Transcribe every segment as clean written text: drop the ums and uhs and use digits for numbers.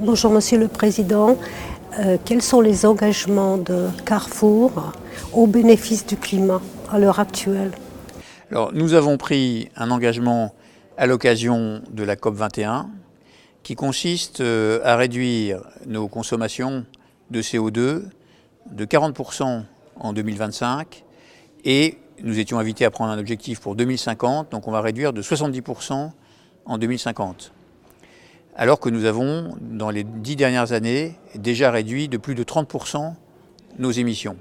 Bonjour Monsieur le Président. Quels sont les engagements de Carrefour au bénéfice du climat à l'heure actuelle? Alors, nous avons pris un engagement à l'occasion de la COP 21 qui consiste à réduire nos consommations de CO2 de 40% en 2025 et nous étions invités à prendre un objectif pour 2050, donc on va réduire de 70% en 2050. Alors que nous avons, dans les 10 dernières années, déjà réduit de plus de 30% nos émissions.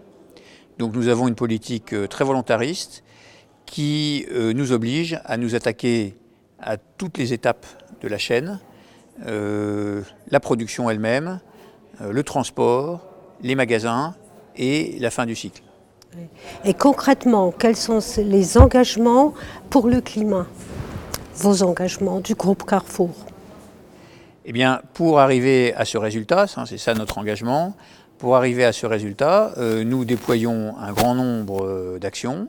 Donc nous avons une politique très volontariste qui nous oblige à nous attaquer à toutes les étapes de la chaîne, la production elle-même, le transport, les magasins et la fin du cycle. Et concrètement, quels sont les engagements pour le climat? Vos engagements du groupe Carrefour? Eh bien, pour arriver à ce résultat, c'est ça notre engagement, pour arriver à ce résultat, nous déployons un grand nombre d'actions.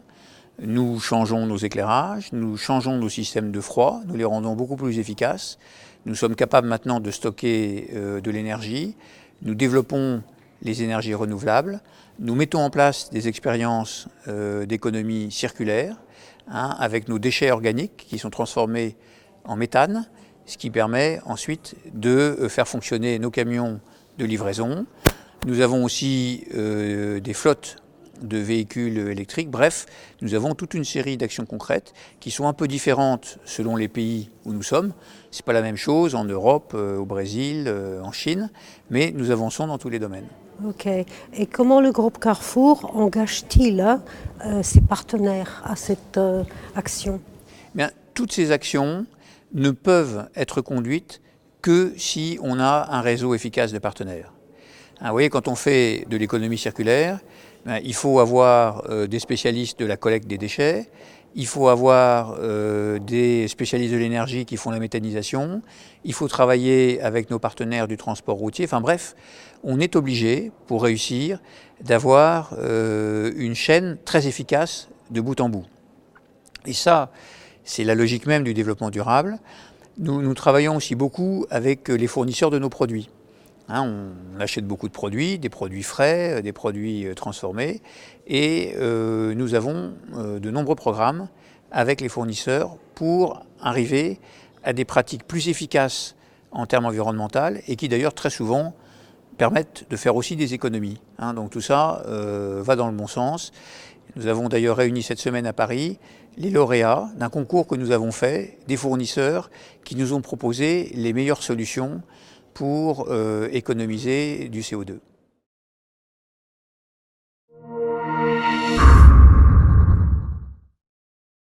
Nous changeons nos éclairages, nous changeons nos systèmes de froid, nous les rendons beaucoup plus efficaces. Nous sommes capables maintenant de stocker de l'énergie. Nous développons les énergies renouvelables. Nous mettons en place des expériences d'économie circulaire avec nos déchets organiques qui sont transformés en méthane, ce qui permet ensuite de faire fonctionner nos camions de livraison. Nous avons aussi des flottes de véhicules électriques. Bref, nous avons toute une série d'actions concrètes qui sont un peu différentes selon les pays où nous sommes. Ce n'est pas la même chose en Europe, au Brésil, en Chine, mais nous avançons dans tous les domaines. Ok. Et comment le groupe Carrefour engage-t-il ses partenaires à cette action? Bien, toutes ces actions ne peuvent être conduites que si on a un réseau efficace de partenaires. Vous voyez, quand on fait de l'économie circulaire, il faut avoir des spécialistes de la collecte des déchets, il faut avoir des spécialistes de l'énergie qui font la méthanisation, il faut travailler avec nos partenaires du transport routier. Enfin bref, on est obligé, pour réussir, d'avoir une chaîne très efficace de bout en bout. Et ça, c'est la logique même du développement durable. Nous travaillons aussi beaucoup avec les fournisseurs de nos produits. On achète beaucoup de produits, des produits frais, des produits transformés, et nous avons de nombreux programmes avec les fournisseurs pour arriver à des pratiques plus efficaces en termes environnementaux et qui d'ailleurs très souvent permettent de faire aussi des économies. Donc tout ça va dans le bon sens. Nous avons d'ailleurs réuni cette semaine à Paris les lauréats d'un concours que nous avons fait, des fournisseurs qui nous ont proposé les meilleures solutions pour économiser du CO2.